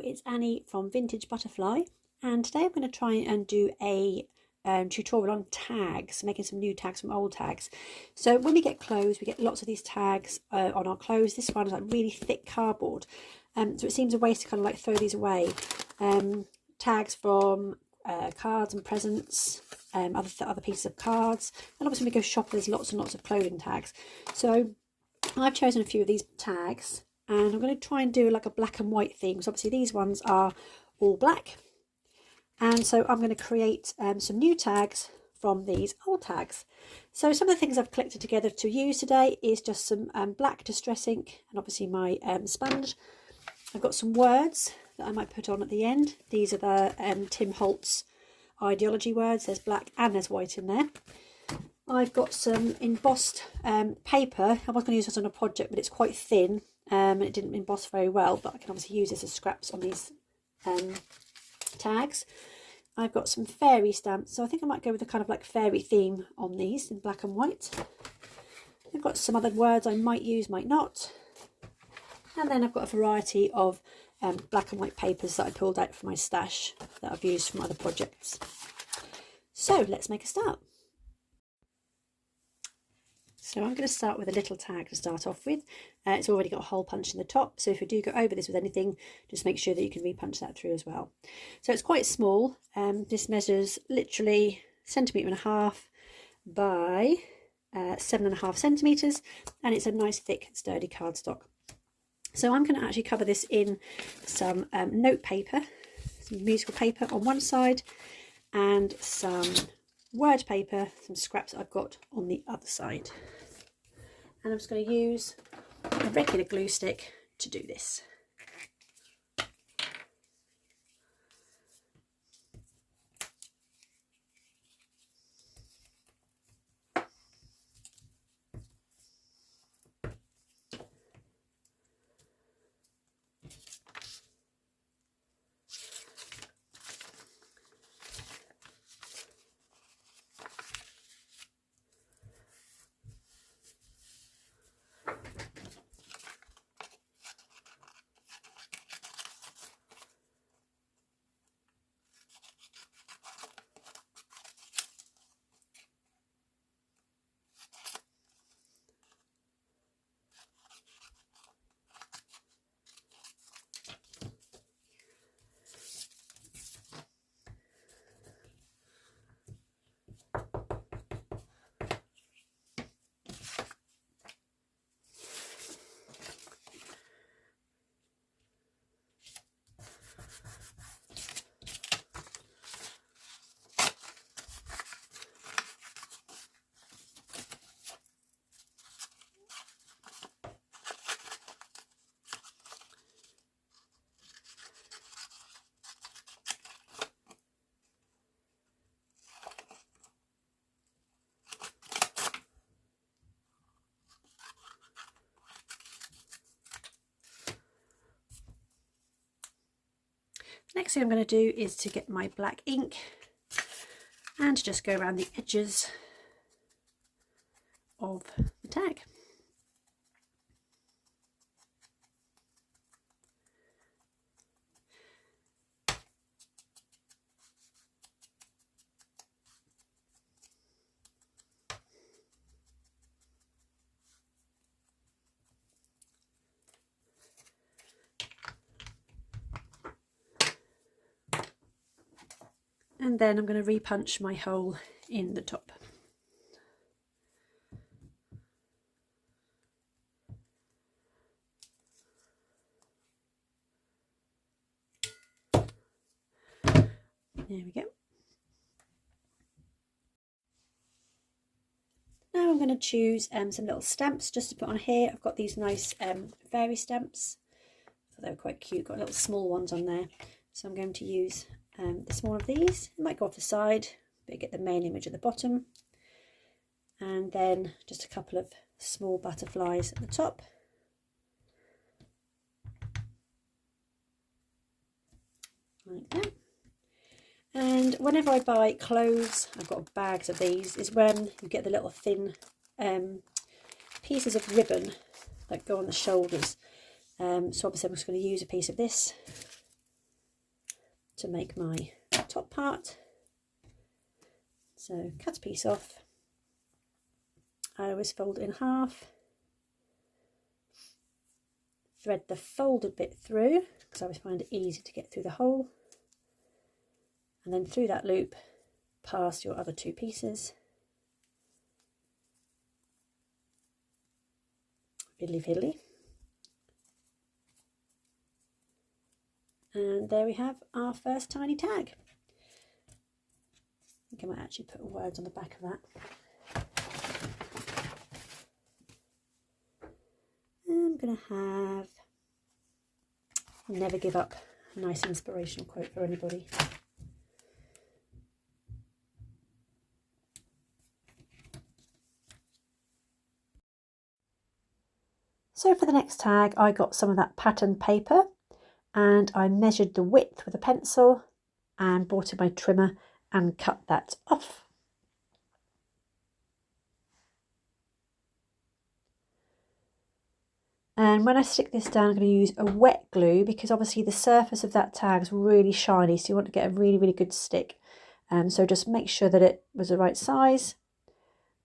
it's Annie from Vintage Butterfly, and today I'm going to try and do a tutorial on tags, making some new tags from old tags. So when we get clothes, we get lots of these tags on our clothes. This one is like really thick cardboard, so it seems a waste to kind of like throw these away. Tags from cards and presents, other pieces of cards, and obviously when we go shopping there's lots and lots of clothing tags. So I've chosen a few of these tags, and I'm going to try and do like a black and white theme, because obviously these ones are all black. And so I'm going to create some new tags from these old tags. So some of the things I've collected together to use today is just some black distress ink, and obviously my sponge. I've got some words that I might put on at the end. These are the Tim Holtz ideology words. There's black and there's white in there. I've got some embossed paper. I was going to use this on a project, but it's quite thin and it didn't emboss very well, but I can obviously use this as scraps on these tags. I've got some fairy stamps, so I think I might go with a kind of like fairy theme on these in black and white. I've got some other words I might use, might not. And then I've got a variety of black and white papers that I pulled out from my stash that I've used from other projects. So let's make a start. So I'm going to start with a little tag to start off with. It's already got a hole punched in the top, so if you do go over this with anything, just make sure that you can re-punch that through as well. So it's quite small. This measures literally 1.5 cm by 7.5 centimetres, and it's a nice thick sturdy cardstock. So I'm going to actually cover this in some note paper, some musical paper on one side, and some word paper, some scraps I've got on the other side. And I'm just going to use a regular glue stick to do this. Next thing I'm going to do is to get my black ink and to just go around the edges of the tag. And then I'm going to re-punch my hole in the top. There we go. Now I'm going to choose some little stamps just to put on here. I've got these nice fairy stamps. I thought they were quite cute, got little small ones on there. So I'm going to use the small of these. It might go off the side, but you get the main image at the bottom. And then just a couple of small butterflies at the top. Like that. And whenever I buy clothes, I've got bags of these, is when you get the little thin pieces of ribbon that go on the shoulders. So obviously I'm just going to use a piece of this to make my top part. So cut a piece off. I always fold it in half. Thread the folded bit through, because I always find it easy to get through the hole. And then through that loop, past your other two pieces. Fiddly fiddly. And there we have our first tiny tag. I think I might actually put words on the back of that. I'm going to have never give up. A nice inspirational quote for anybody. So for the next tag, I got some of that pattern paper and I measured the width with a pencil and brought in my trimmer and cut that off. And when I stick this down, I'm going to use a wet glue because obviously the surface of that tag is really shiny, so you want to get a really good stick. So just make sure that it was the right size.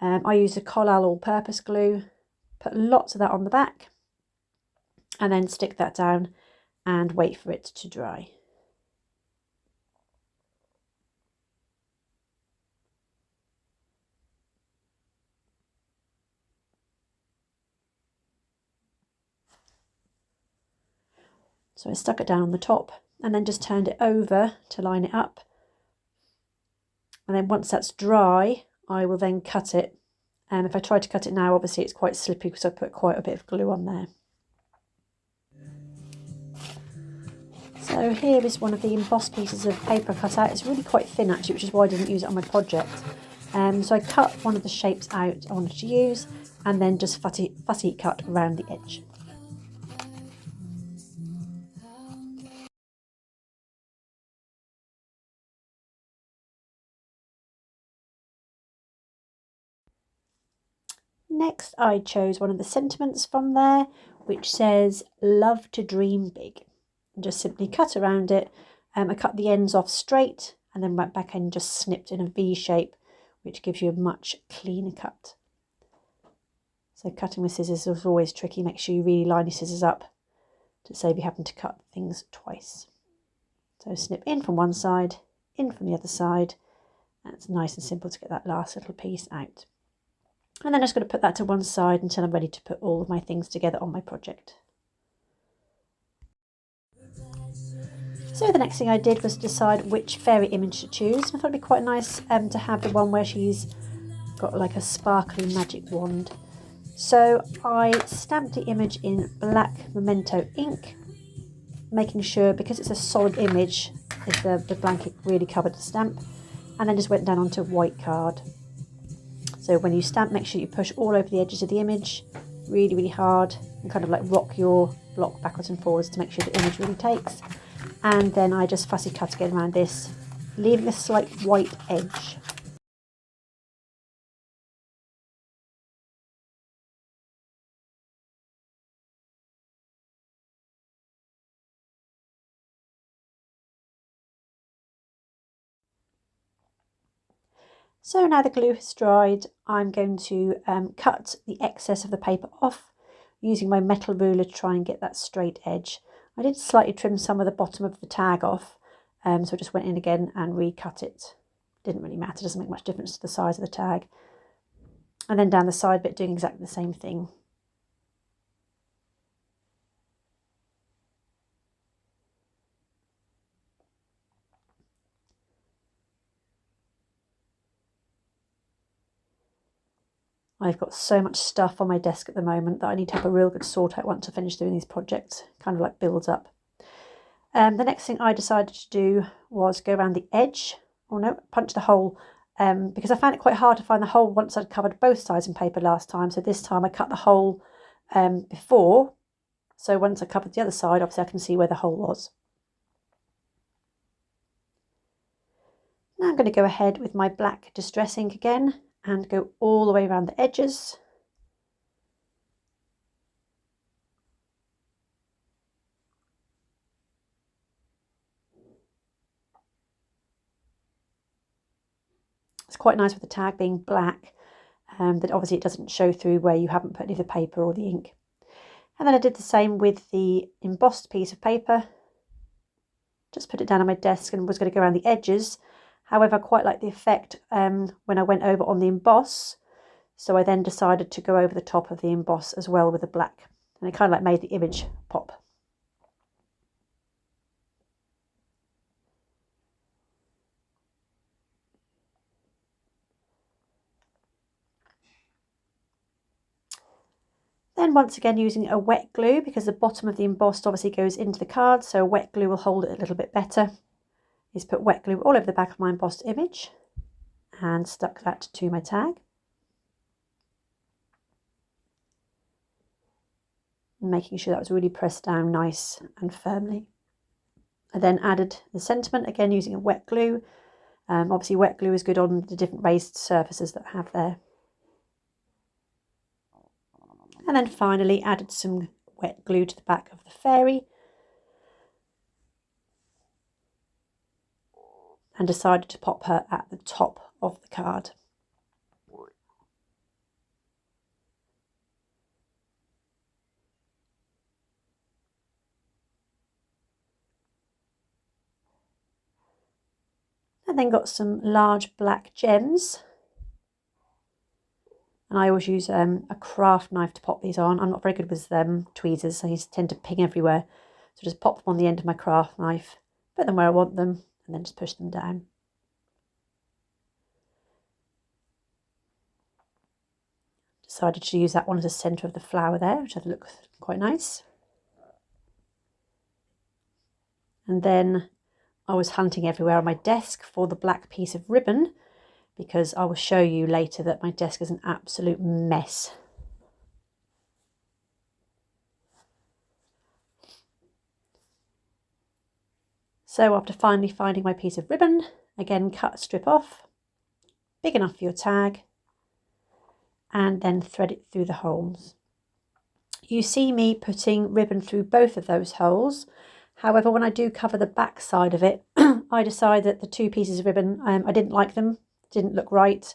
I used a Collal all-purpose glue. Put lots of that on the back and then stick that down and wait for it to dry. So I stuck it down on the top and then just turned it over to line it up. And then once that's dry, I will then cut it. And if I try to cut it now, obviously it's quite slippery because I put quite a bit of glue on there. So here is one of the embossed pieces of paper cut out. It's really quite thin actually, which is why I didn't use it on my project. So I cut one of the shapes out I wanted to use and then just fussy cut around the edge. Next, I chose one of the sentiments from there, which says, "Love to dream big." And just simply cut around it. I cut the ends off straight and then went back and just snipped in a V shape, which gives you a much cleaner cut. So cutting with scissors is always tricky. Make sure you really line your scissors up to save you having to cut things twice. So snip in from one side, in from the other side. And it's nice and simple to get that last little piece out. And then I'm just going to put that to one side until I'm ready to put all of my things together on my project. So the next thing I did was decide which fairy image to choose. I thought it'd be quite nice to have the one where she's got like a sparkly magic wand. So I stamped the image in black memento ink, making sure, because it's a solid image, if the blanket really covered the stamp, and then just went down onto white card. So when you stamp, make sure you push all over the edges of the image really hard and kind of like rock your block backwards and forwards to make sure the image really takes. And then I just fussy cut again around this, leaving a slight white edge. So now the glue has dried, I'm going to cut the excess of the paper off using my metal ruler to try and get that straight edge. I did slightly trim some of the bottom of the tag off, so I just went in again and recut it. Didn't really matter, doesn't make much difference to the size of the tag. And then down the side bit doing exactly the same thing. I've got so much stuff on my desk at the moment that I need to have a real good sort out once I finish doing these projects. Kind of like builds up. The next thing I decided to do was go around the edge. Oh no, punch the hole. Because I found it quite hard to find the hole once I'd covered both sides in paper last time. So this time I cut the hole before. So once I covered the other side, obviously I can see where the hole was. Now I'm going to go ahead with my black distress ink again and go all the way around the edges. quite nice with the tag being black, that obviously it doesn't show through where you haven't put any of the paper or the ink. And then I did the same with the embossed piece of paper. Just put it down on my desk and was going to go around the edges. However, I quite like the effect when I went over on the emboss. So I then decided to go over the top of the emboss as well with the black. And it kind of like made the image pop. Then once again using a wet glue, because the bottom of the embossed obviously goes into the card, so wet glue will hold it a little bit better, is put wet glue all over the back of my embossed image and stuck that to my tag. Making sure that was really pressed down nice and firmly. I then added the sentiment, again using a wet glue. Obviously wet glue is good on the different raised surfaces that I have there. And then finally added some wet glue to the back of the fairy. And decided to pop her at the top of the card. And then got some large black gems. And I always use a craft knife to pop these on. I'm not very good with tweezers, so these tend to ping everywhere. So just pop them on the end of my craft knife, put them where I want them, and then just push them down. Decided to use that one as a centre of the flower there, which I think looks quite nice. And then I was hunting everywhere on my desk for the black piece of ribbon, because I will show you later that my desk is an absolute mess. So after finally finding my piece of ribbon, again cut a strip off, big enough for your tag, and then thread it through the holes. You see me putting ribbon through both of those holes. However, when I do cover the back side of it, I decide that the two pieces of ribbon, I didn't like them, didn't look right.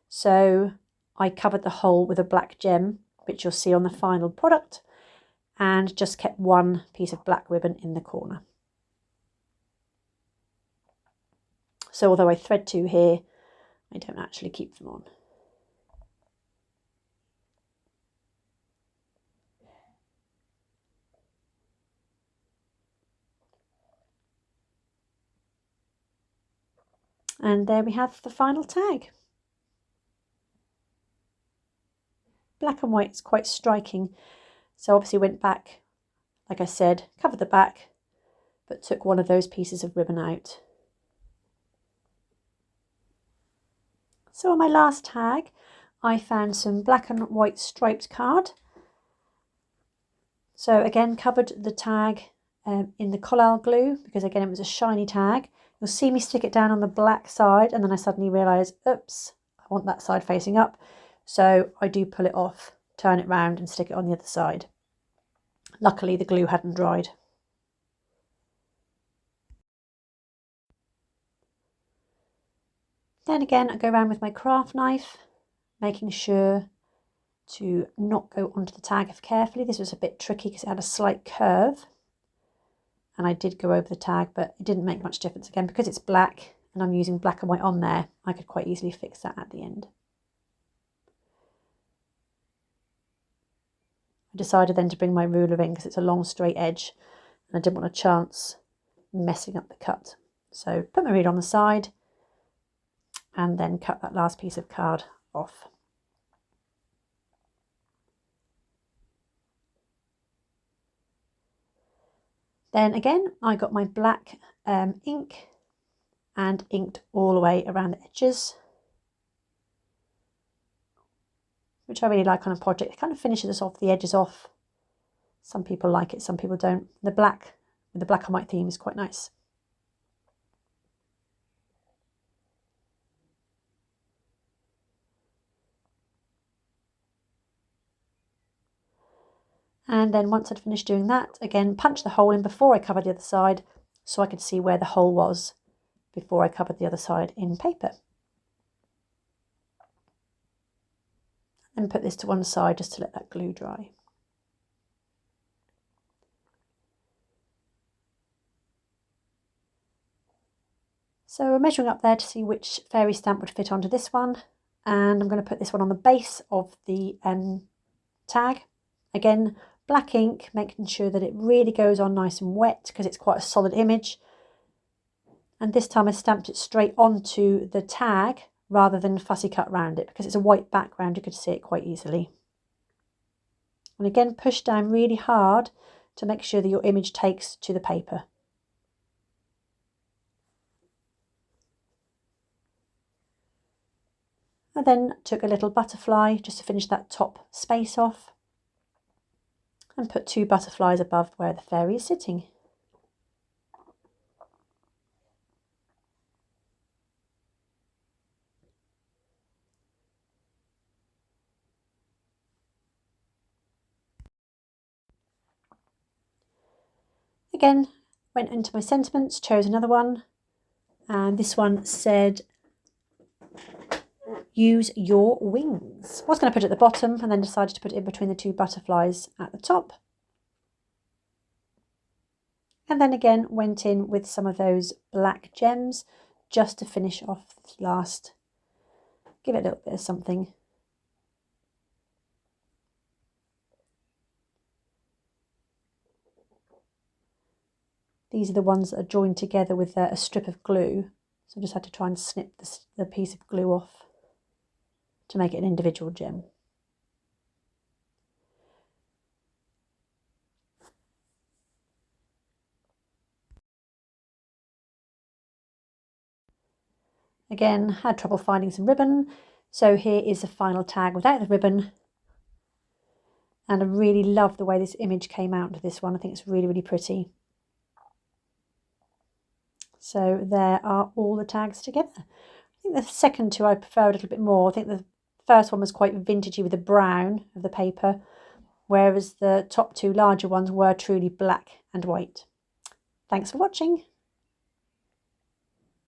So I covered the hole with a black gem, which you'll see on the final product, and just kept one piece of black ribbon in the corner. So although I thread two here, I don't actually keep them on. And there we have the final tag. Black and white is quite striking. So obviously went back, like I said, covered the back, but took one of those pieces of ribbon out. So on my last tag, I found some black and white striped card. So again, covered the tag in the collal glue, because again, it was a shiny tag. You'll see me stick it down on the black side, and then I suddenly realise, oops, I want that side facing up. So I do pull it off, turn it round and stick it on the other side. Luckily, the glue hadn't dried. Then again, I go around with my craft knife, making sure to not go onto the tag carefully. This was a bit tricky because it had a slight curve. And I did go over the tag, but it didn't make much difference. Again, because it's black and I'm using black and white on there, I could quite easily fix that at the end. I decided then to bring my ruler in because it's a long straight edge and I didn't want a chance messing up the cut. So put my ruler on the side and then cut that last piece of card off. Then again, I got my black ink and inked all the way around the edges, which I really like on a project. It kind of finishes us off, the edges off. Some people like it, some people don't. The black, with the black and white theme, is quite nice. And then once I'd finished doing that, again, punch the hole in before I covered the other side so I could see where the hole was before I covered the other side in paper. and put this to one side just to let that glue dry. So we're measuring up there to see which fairy stamp would fit onto this one, and I'm going to put this one on the base of the tag. Again, black ink, making sure that it really goes on nice and wet because it's quite a solid image. And this time I stamped it straight onto the tag rather than fussy cut around it, because it's a white background, you could see it quite easily. And again, push down really hard to make sure that your image takes to the paper. I then took a little butterfly just to finish that top space off and put 2 butterflies above where the fairy is sitting. Again, went into my sentiments, chose another one, and this one said, use your wings. I was going to put it at the bottom and then decided to put it in between the 2 butterflies at the top. And then again went in with some of those black gems just to finish off the last, give it a little bit of something. These are the ones that are joined together with a strip of glue, so I just had to try and snip the piece of glue off to make it an individual gem. Again, had trouble finding some ribbon, so here is the final tag without the ribbon. And I really love the way this image came out into this one. I think it's really, really pretty. So there are all the tags together. I think the second 2 I prefer a little bit more. I think the first one was quite vintagey with the brown of the paper, whereas the top 2 larger ones were truly black and white. Thanks for watching.